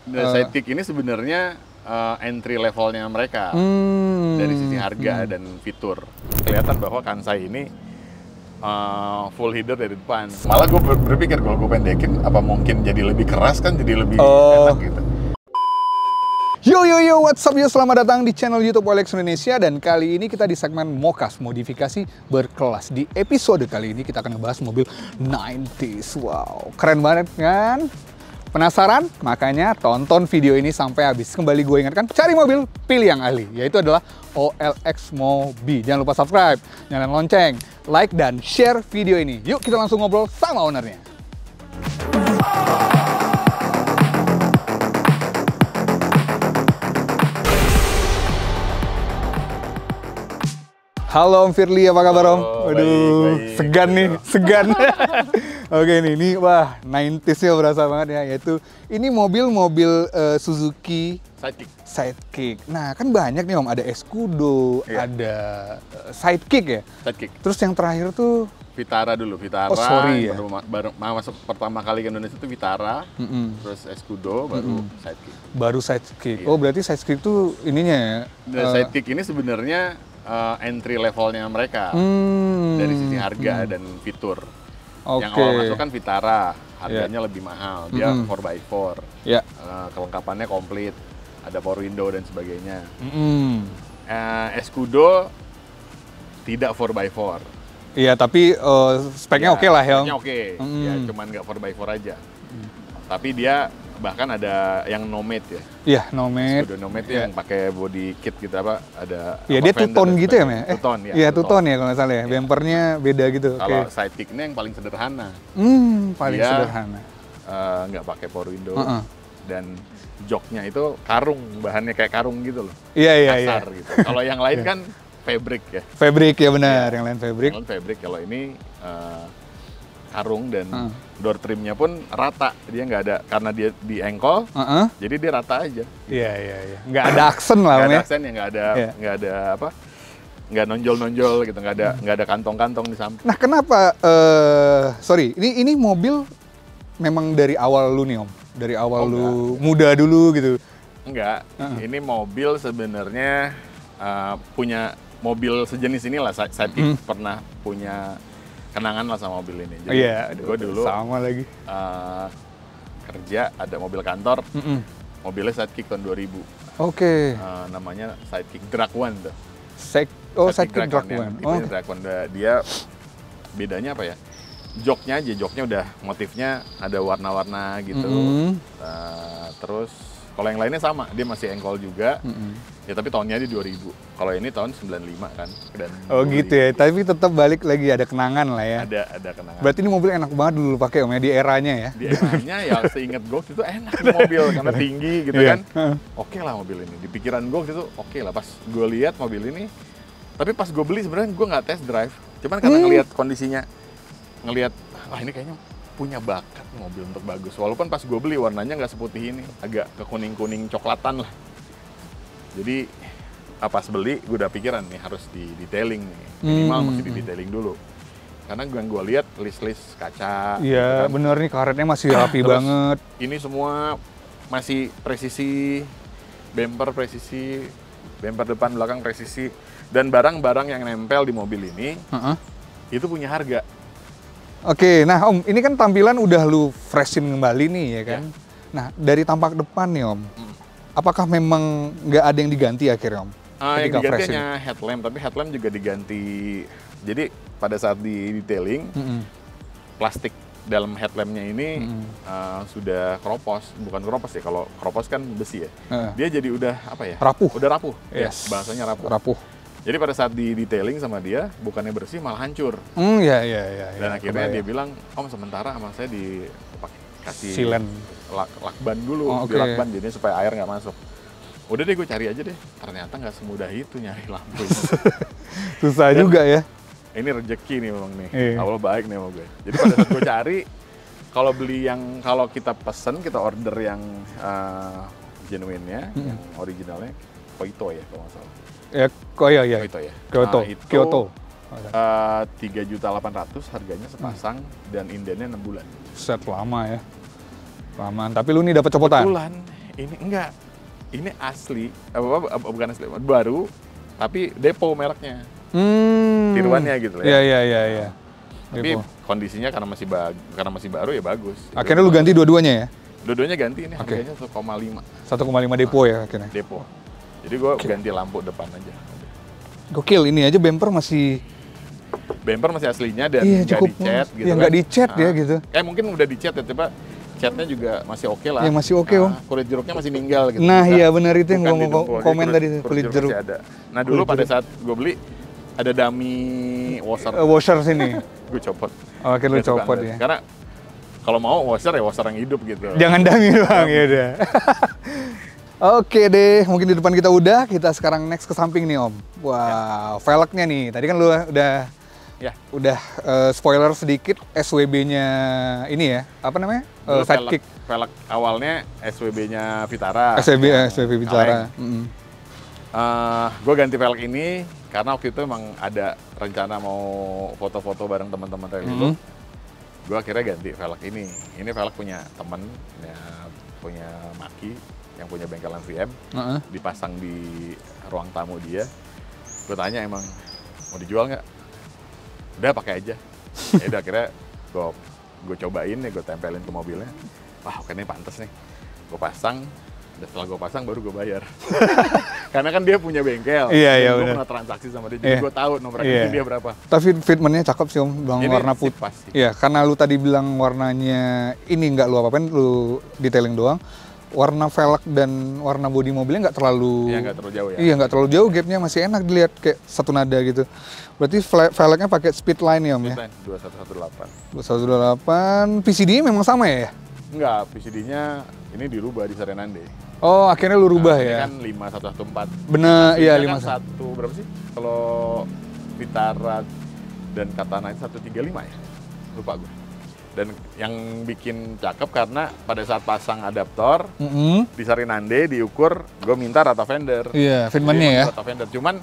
Sidekick ini sebenarnya entry levelnya mereka dari sisi harga dan fitur. Kelihatan bahwa Kansai ini full header dari depan. Malah gue berpikir kalau gue pendekin, apa mungkin jadi lebih keras kan, jadi lebih enak gitu. Yo, what's up yo, selamat datang di channel YouTube OLX Indonesia. Dan kali ini kita di segmen Mokas, modifikasi berkelas. Di episode kali ini kita akan ngebahas mobil 90s. Wow, keren banget kan? Penasaran? Makanya tonton video ini sampai habis. Kembali gue ingatkan, cari mobil, pilih yang ahli. Yaitu adalah OLX Mobi. Jangan lupa subscribe, nyalain lonceng, like, dan share video ini. Yuk kita langsung ngobrol sama ownernya. Halo Om Firly, apa kabar Om? Waduh, baik. segan nih, segan. Oke nih, ini wah 90s-nya berasa banget ya. Yaitu ini mobil-mobil Suzuki Sidekick. Nah kan banyak nih Om, ada Escudo, ada Sidekick ya? Sidekick. Terus yang terakhir tuh Vitara dulu, Vitara. Oh, sorry ya. Baru masuk pertama kali ke Indonesia itu Vitara, terus Escudo, baru Sidekick. baru Sidekick. Iya. Oh berarti Sidekick tuh ininya ya? Sidekick ini sebenarnya entry levelnya mereka dari sisi harga dan fitur. Yang awal masuk kan Vitara, harganya lebih mahal, dia 4x4, kelengkapannya komplit, ada power window dan sebagainya. Escudo tidak 4x4. Iya, tapi speknya oke lah ya. Speknya oke, ya cuman nggak 4x4 aja. Tapi dia bahkan ada yang Nomade ya. Iya, Nomade. Escudo Nomade yang pakai body kit gitu apa, ada. Iya, dia two-tone gitu ya, Mas? Two-tone ya. Iya, two-tone ya kalau nggak salah ya. Bempernya beda gitu. Kalau Sidekick ini yang paling sederhana. Paling Dia, sederhana. Nggak pakai power window dan joknya itu karung, bahannya kayak karung gitu loh. Iya. Kasar gitu. Kalau yang lain kan fabric ya. Fabric ya benar, yang lain fabric. Yang lain fabric, kalau ini karung dan door trimnya pun rata. Dia nggak ada, karena dia di engkol, jadi dia rata aja. Iya. Nggak ada aksen lah, Nggak ada ya. aksen ya, nggak ada apa, nggak nonjol gitu, nggak ada kantong-kantong di samping. Nah, kenapa? Sorry, ini mobil memang dari awal lu nih Om, dari awal lu muda dulu gitu. Enggak, ini mobil sebenarnya punya mobil sejenis inilah. Sidekick pernah punya kenangan lah sama mobil ini. Jadi gue dulu sama lagi. Kerja, ada mobil kantor, mobilnya Sidekick tahun 2000. Oke. Namanya Sidekick Drag One tuh. Sidekick Drag One. Tipenya Drag One. Dia bedanya apa ya? Joknya udah motifnya ada warna-warna gitu. Terus kalau yang lainnya sama, dia masih engkol juga. Ya tapi tahunnya di 2000. Kalau ini tahun 95 kan. Dan gitu ya. Tapi tetap balik lagi ada kenangan lah ya. Ada kenangan. Berarti ini mobil enak banget dulu pakai Om ya, di eranya ya. Di eranya ya seingat gue itu enak mobil karena tinggi gitu kan. Oke lah mobil ini. Di pikiran gue itu oke lah, pas gue lihat mobil ini. Tapi pas gue beli sebenarnya gue nggak test drive. Cuman karena ngelihat kondisinya, ngelihat ini kayaknya punya bakat mobil untuk bagus. Walaupun pas gue beli warnanya nggak seputih ini, agak ke kuning-kuning coklatan lah. Jadi pas beli gue udah pikiran nih harus di detailing nih, minimal mesti di detailing dulu. Karena gue lihat list kaca. Iya, gitu kan. bener nih, karetnya masih rapi banget. Ini semua masih presisi, bumper presisi, bumper depan belakang presisi, dan barang-barang yang nempel di mobil ini itu punya harga. Oke, nah Om, ini kan tampilan udah lu freshin kembali nih ya kan. Nah, dari tampak depan nih Om, apakah memang nggak ada yang diganti akhirnya Om? Yang diganti hanya headlamp, tapi headlamp juga diganti. Jadi pada saat di detailing, plastik dalam headlampnya ini sudah keropos. Bukan keropos ya, kalau keropos kan besi ya. Dia jadi udah apa ya? Rapuh. Udah rapuh, Yes. ya, bahasanya rapuh. Rapuh. Jadi pada saat di detailing sama dia, bukannya bersih malah hancur. Iya. Dan akhirnya dia bilang, Om sementara sama saya kasih silen lakban dulu, di lakban jadi supaya air nggak masuk. Udah deh gue cari aja deh. Ternyata nggak semudah itu nyari lampu. Susah juga ya. Ini rezeki nih memang nih. Allah baik nih sama gue. Jadi pada saat gue cari, kalau kita pesen, kita order yang genuine-nya, yang originalnya, Koito ya kalau nggak salah. Ya, Koito ya. Kyoto. 3.800.000 harganya sepasang dan indennya 6 bulan. Set lama ya. Lamaan. Tapi lu nih dapat copotan. Kebetulan ini enggak. Ini asli, bukan asli, baru, tapi depo mereknya. Tiruannya gitu lah ya. Iya. Tapi kondisinya karena masih baru ya bagus. Akhirnya lu ganti dua-duanya ya? Dua-duanya ganti ini, Oke. harganya 1,5. 1,5 depo ya akhirnya? Depo. Jadi gue ganti lampu depan aja. Gokil, ini aja bumper masih... Bumper masih aslinya dan Iya, nggak cukup dicat gitu ya, kan. nggak dicat ya gitu. Mungkin udah dicat ya, coba catnya juga masih oke lah. Ya, masih oke, Om. Kulit jeruknya masih ninggal gitu. Nah, Bukan- iya benar itu yang bukan gua mau di dempul, jadi komen tadi, kulit jeruk. masih ada. Nah dulu Kulit pada jeruk. saat gue beli, ada dummy washer. Washer sini. Gue copot. Oh, akhirnya lu Nggak suka copot ngeliat. ya. Karena kalau mau washer ya washer yang hidup gitu. Jangan dummy doang ya udah. Oke deh, mungkin di depan kita kita sekarang next ke samping nih Om. Wow, velgnya nih. Tadi kan lu udah spoiler sedikit SWB-nya ini ya, apa namanya? Dulu Sidekick. velg awalnya SWB-nya Vitara. SWB Vitara. Gue ganti velg ini karena waktu itu emang ada rencana mau foto-foto bareng teman-teman rally itu. Gue akhirnya ganti velg ini. Ini velg punya temen, punya Maki yang punya bengkelan VM, dipasang di ruang tamu dia. Gue tanya emang mau dijual nggak? Udah pakai aja. Ya udah akhirnya gue cobain ya, gue tempelin ke mobilnya. Wah, oke ini pantas nih. Gue pasang. Dan setelah gue pasang baru gue bayar. Karena kan dia punya bengkel. Iya, gue bener. pernah transaksi sama dia, jadi gue tahu nomor rekening dia berapa. Tapi fitmentnya cakep sih Om, bang, Ini warna sip putih. pasti. Iya, karena lu tadi bilang warnanya ini nggak lu apa-apain, lu detailing doang. Warna velg dan warna bodi mobilnya nggak terlalu... Iya, nggak terlalu jauh ya. Iya, nggak terlalu jauh, gapnya masih enak dilihat kayak satu nada gitu. Berarti velgnya pakai speed line ya Om ya? Speedline 2118. 2118, PCD-nya memang sama ya? Enggak, PCD-nya ini dirubah di Serenande. Oh, akhirnya lu rubah Ini ya? kan 5114. Bener, iya Aslinya 51. kan satu berapa sih? Kalau Vitara dan Katana itu 135 ya? Lupa gue. Dan yang bikin cakep karena pada saat pasang adaptor di Sarinande diukur, gue minta rata fender. Iya, fitmentnya Jadi ya? Rata fender. Cuman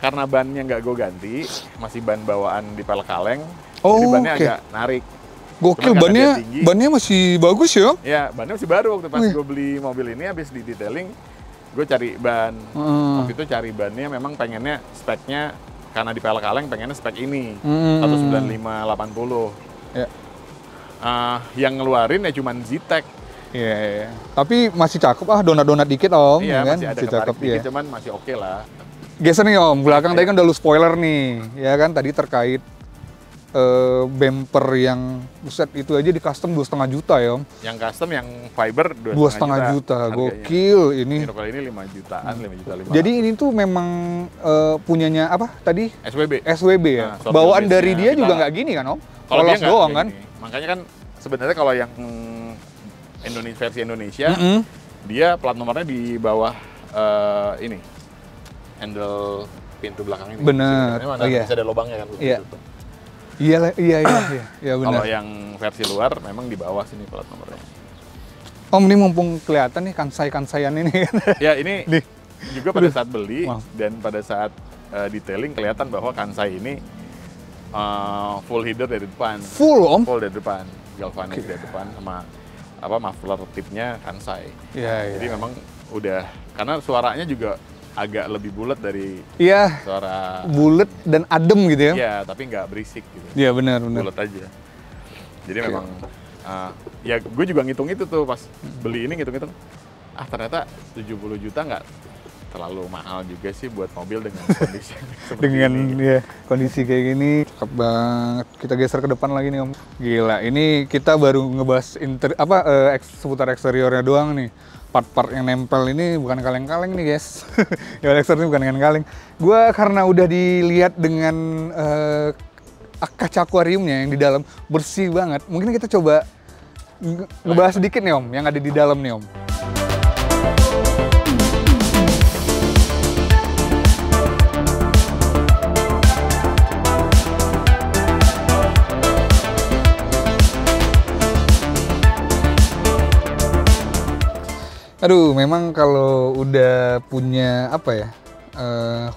karena bannya nggak gue ganti, masih ban bawaan di pelek kaleng, Oh, jadi bannya oke. agak narik. Gokil, Cuman karena dia bannya, tinggi. bannya masih bagus ya Om? Ya, bannya masih baru waktu pas Wih. gue beli mobil ini, habis di detailing, gue cari ban. Waktu itu cari bannya memang pengennya speknya, karena di pelek kaleng pengennya spek ini, 195/80. Ya. Yang ngeluarin ya cuman Zetec. Iya. Tapi masih cakep donat-donat dikit Om, Iya, ya kan? masih ada Masih ketarik cakep ya. dikit, cuman masih oke lah. Geser nih Om, belakang tadi kan udah lu spoiler nih, ya kan? Tadi terkait bumper yang buset itu aja di custom 2,5 juta ya Om. Yang custom yang fiber 2,5 juta, harganya. gokil ini. Ini kali ini 5 jutaan, 5 juta 5. Jadi ini tuh memang punyanya apa tadi? SWB. SWB ya. Nah, soft Bawaan wheelbase-nya dari dia juga Vitara. nggak gini kan Om? Kalau dia Polos nggak doang kayak kan? gini. Makanya kan sebenarnya kalau yang versi Indonesia, Mm-mm. dia plat nomornya di bawah ini handle pintu belakang ini. Bener. Sebenarnya mana Oh, iya. bisa ada lubangnya kan. Iya. Gitu. Iya, benar. Kalau yang versi luar memang di bawah sini plat nomornya. Om ini mumpung kelihatan nih kansai-kansaian ini kan. Ya ini Nih. juga pada saat beli Maaf. dan pada saat detailing kelihatan bahwa Kansai ini full header dari depan. Full Om. Full dari depan, galvanis dari depan sama muffler tipnya Kansai. Iya, Jadi memang udah, karena suaranya juga agak lebih bulat dari Iya, suara, bulet dan adem gitu ya. ya tapi nggak berisik gitu, Iya, benar. bulat aja. Jadi memang ya gue juga ngitung itu tuh pas beli ini, ngitung-ngitung, ternyata 70 juta nggak terlalu mahal juga sih buat mobil dengan kondisi seperti Dengan ini. ya kondisi kayak gini cakep banget. Kita geser ke depan lagi nih Om. Gila, ini kita baru ngebahas seputar eksteriornya doang nih. Part-part yang nempel ini bukan kaleng-kaleng nih guys. Yang eksterior ini bukan kaleng-kaleng. Gua karena udah dilihat dengan kaca akuariumnya yang di dalam bersih banget. Mungkin kita coba ngebahas sedikit nih Om yang ada di dalam nih Om. Aduh, memang kalau udah punya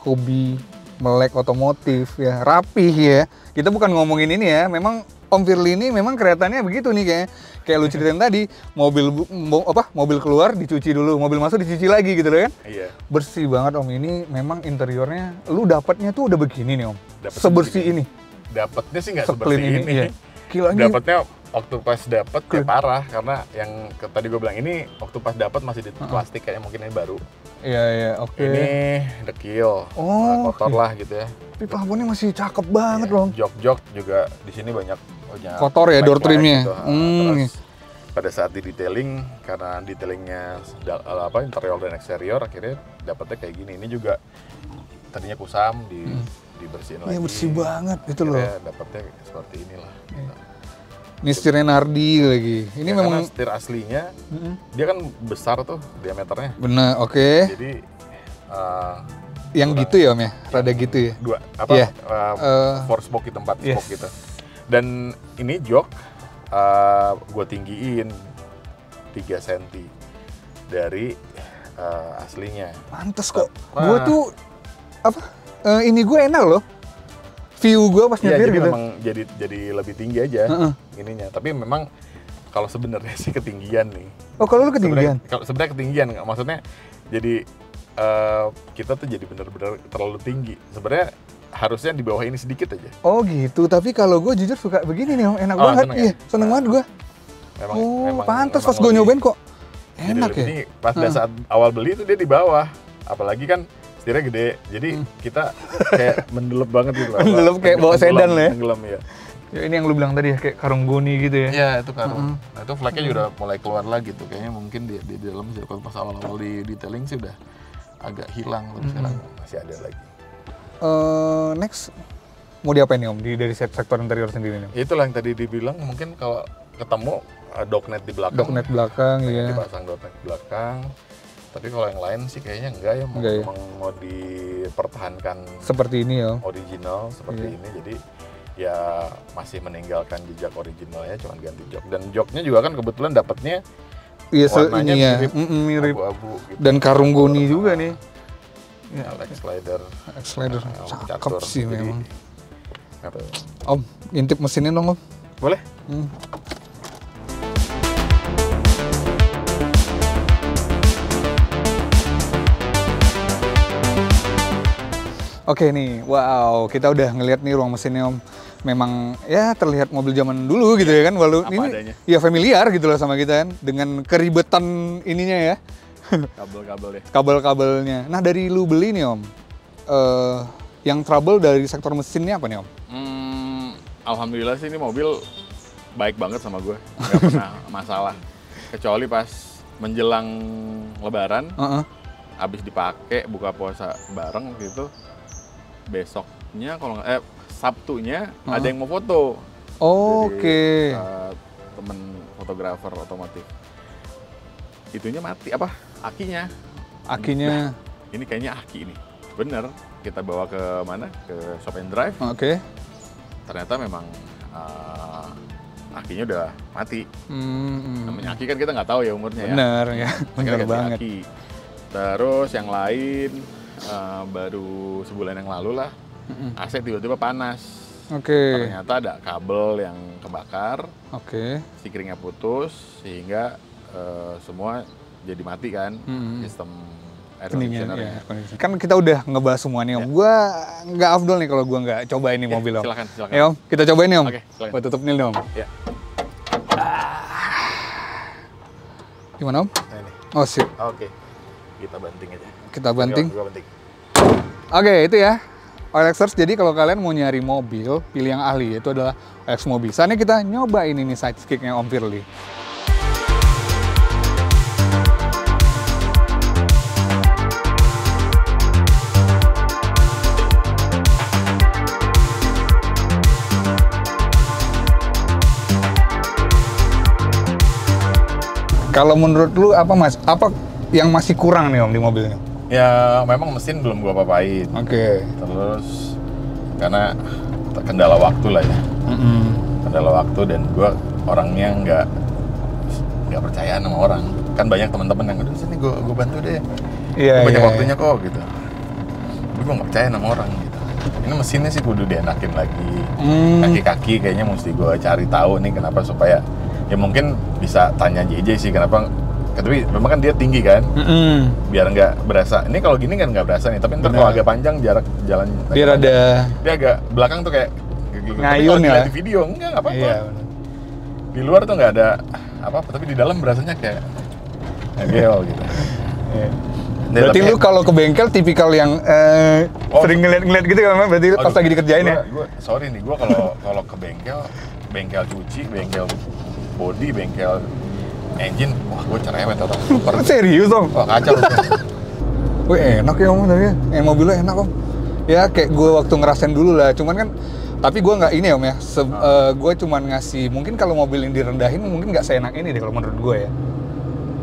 hobi melek otomotif ya, rapih ya. Kita bukan ngomongin ini ya, memang Om Firly ini memang kelihatannya begitu nih kayak lu ceritain tadi, mobil keluar dicuci dulu, mobil masuk dicuci lagi gitu loh kan. Iya. Bersih banget Om, ini memang interiornya lu dapatnya tuh udah begini nih Om. Dapetnya Sebersih begini. ini. Dapatnya sih nggak Se-clean seperti ini. Iya. Gila ini. Dapatnya waktu pas dapat ya parah, karena yang tadi gue bilang ini waktu pas dapat masih di plastik, kayaknya mungkin ini baru. Iya, oke. Ini dekil, kotor lah gitu ya. Tapi plafonnya masih cakep banget loh. Jok-jok juga di sini banyak kotor ya door trimnya. Gitu. Terus pada saat di detailing, karena detailingnya interior dan eksterior, akhirnya dapatnya kayak gini. Ini juga tadinya kusam, dibersihin lagi. Iya bersih banget gitu loh. Dapatnya seperti inilah. Gitu. Ini setirnya Nardi lagi. Ini ya, memang setir aslinya, dia kan besar tuh diameternya. Benar, oke. Jadi yang gitu ya Om ya? Rada gitu ya? Dua, Iya. 4 spoke gitu, 4 Yes. spoke gitu. Dan ini jok gue tinggiin 3 cm dari aslinya. Pantes kok. Gue tuh ini gue enak loh. View gue pas Iya, nyetir jadi gitu. memang jadi lebih tinggi aja ininya. Tapi memang kalau sebenarnya sih ketinggian nih. Oh kalau lu ketinggian? Sebenarnya ketinggian, maksudnya jadi kita tuh jadi bener-bener terlalu tinggi. Sebenarnya harusnya di bawah ini sedikit aja. Oh gitu, tapi kalau gue jujur suka begini nih Om, enak banget. Seneng ya? Iya, seneng banget gue. Memang pantes pas gue lebih- nyobain kok. jadi Enak lebih ya. tinggi. Pas saat awal beli tuh dia di bawah. Apalagi kan setirnya gede, jadi kita kayak mendelep banget gitu. Mendelep kayak bawa sedan lah ya. Tenggelam ya. Ya, ini yang lu bilang tadi ya, kayak karung goni gitu ya. Iya, itu karung. Nah, itu flagnya juga udah mulai keluar lagi tuh. Kayaknya mungkin di dalam sih, kalau pas awal-awal di detailing sih udah agak hilang, tapi sekarang masih ada lagi. Next, mau diapain nih Om dari sektor interior sendiri nih? Itulah yang tadi dibilang, mungkin kalau ketemu dognet di belakang. Dognet belakang ya. Dipasang dognet belakang. Tapi kalau yang lain sih kayaknya enggak ya, Enggak ya? memang mau dipertahankan Seperti ini ya. original seperti ini. Jadi ya masih meninggalkan jejak originalnya, cuman ganti jok. Dan joknya juga kan kebetulan dapatnya Iya, warnanya ini ya. mirip, Mirip. abu-abu gitu. Dan karung goni juga nih. Ya, leg slider. Slider. Cakep catur. sih Jadi, memang. apa? Om, intip mesinnya dong Om. Boleh? Oke nih, wow, kita udah ngelihat nih ruang mesinnya Om. Memang ya terlihat mobil zaman dulu gitu ya kan, walau Apa ini adanya. ya familiar gitu loh sama kita kan, dengan keribetan ininya ya, Kabel-kabel ya. kabel-kabelnya. Nah dari lu beli nih Om, yang trouble dari sektor mesinnya apa nih Om? Alhamdulillah sih ini mobil baik banget sama gue, nggak pernah masalah. Kecuali pas menjelang Lebaran, habis dipakai buka puasa bareng gitu, besoknya kalau Sabtunya ada yang mau foto. Oke. Jadi, temen fotografer otomotif. Itunya mati akinya. Akinya. Ini kayaknya aki ini. Bener. Kita bawa ke mana? Ke Shop and Drive. Oke. Ternyata memang akinya udah mati. Namanya aki kan kita nggak tahu ya umurnya ya. Bener ya, bener Akhirnya ganti banget. aki. Terus yang lain baru sebulan yang lalu lah, AC tiba-tiba panas. Oke. Ternyata ada kabel yang kebakar, Oke. sikringnya putus, sehingga semua jadi mati kan, sistem air Pendingin, conditioner. ya, kondisi. Kan kita udah ngebahas semua nih Om. Gua nggak afdol nih kalau gua nggak cobain nih mobil Om. Silakan. Ya Om, kita cobain nih Om. Oke, silakan. Gua tutup nih Om. Ya. Gimana Om? Nah, ini. Oh sip. Oke, kita banting aja. Kita banting. Gua banting. Oke, itu ya. OLXers, jadi kalau kalian mau nyari mobil, pilih yang ahli, itu adalah OLX Mobil. Saatnya kita nyobain ini sidekicknya Om Firly. Kalau menurut lu apa Mas? Apa yang masih kurang nih Om di mobilnya? Ya, memang mesin belum gua papain. Oke. Terus karena kendala waktu lah ya. Kendala waktu, dan gua orangnya nggak percayaan sama orang. Kan banyak teman-teman yang udah sini gua bantu deh. Iya, Banyak iya, waktunya kok gitu. Tapi gua nggak percaya sama orang gitu. Ini mesinnya sih kudu dienakin lagi. Kaki-kaki kayaknya mesti gue cari tahu nih kenapa, supaya ya mungkin bisa tanya JJ sih kenapa. Tapi memang kan dia tinggi kan, biar nggak berasa. Ini kalau gini kan nggak berasa nih, tapi ntar kalau agak panjang jarak jalan biar ada dia agak belakang tuh kayak ngayun ya. Di video enggak apa-apa. Iya, di luar tuh nggak ada apa-apa, tapi di dalam berasanya kayak ngegel gitu. Iya. Berarti lu kalau ke bengkel tipikal yang sering ngeliat gitu kan, berarti pas lagi dikerjain ya? Sorry nih, gue kalau ke bengkel cuci, bengkel body, bengkel engine, wah gue cerewet atau super. Serius Om? Wah kacau. Wih enak ya Om, tapi mobilnya enak Om. Ya kayak gue waktu ngerasain dulu lah, cuman kan tapi gue nggak ini Om ya, gue cuman ngasih, mungkin kalau mobil ini direndahin mungkin nggak seenak ini deh kalau menurut gue ya.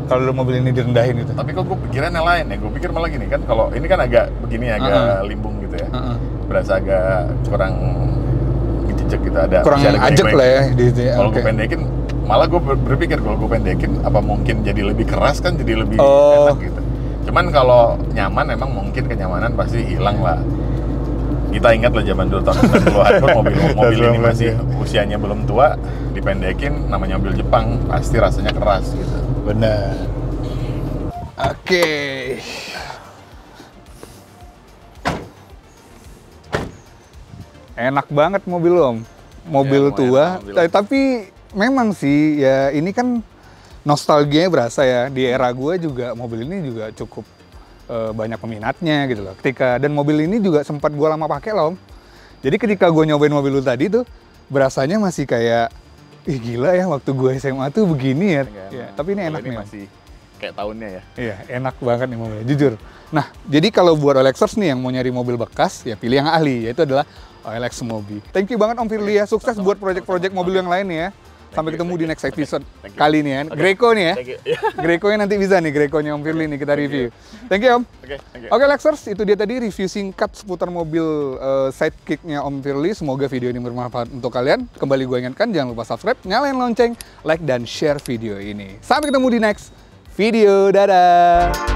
Kalau mobil ini direndahin gitu. Tapi kok gue pikiran yang lain ya, gue pikir malah gini kan, kalau ini kan agak begini, agak limbung gitu ya, berasa agak kurang ngejejek gitu, ada kurang ajak lah ya. Kalau gue pendekin, malah gue berpikir kalau gue pendekin, apa mungkin jadi lebih keras kan, jadi lebih enak gitu. Cuman kalau nyaman, emang mungkin kenyamanan pasti hilang lah. Kita ingat lah zaman dulu tahun 90-an pun mobil ini masih usianya belum tua, dipendekin, namanya mobil Jepang, pasti rasanya keras gitu. Benar. Oke. Enak banget mobil Om. Mobil ya, tua, tapi memang sih ya ini kan nostalgianya berasa ya. Di era gue juga mobil ini juga cukup banyak peminatnya gitu loh. Dan mobil ini juga sempat gue lama pakai loh Om. Jadi ketika gue nyobain mobil lu tadi tuh, berasanya masih kayak, ih gila ya waktu gue SMA tuh begini ya. Ya tapi ini enak nih. Masih kayak tahunnya ya. Iya, enak banget nih mobilnya, jujur. Nah, jadi kalau buat OLXers nih yang mau nyari mobil bekas, ya pilih yang ahli, yaitu adalah OLX Mobi. Thank you banget Om Firly ya, sukses buat project-project mobil yang lain ya. Sampai ketemu di next episode kali ini ya. Greco nih ya. Greco-nya nanti bisa nih, Greco-nya Om Firly nih kita review. Thank you Om. Oke Lexers, itu dia tadi review singkat seputar mobil sidekick-nya Om Firly. Semoga video ini bermanfaat untuk kalian. Kembali gue ingatkan, jangan lupa subscribe, nyalain lonceng, like dan share video ini. Sampai ketemu di next video. Dadah.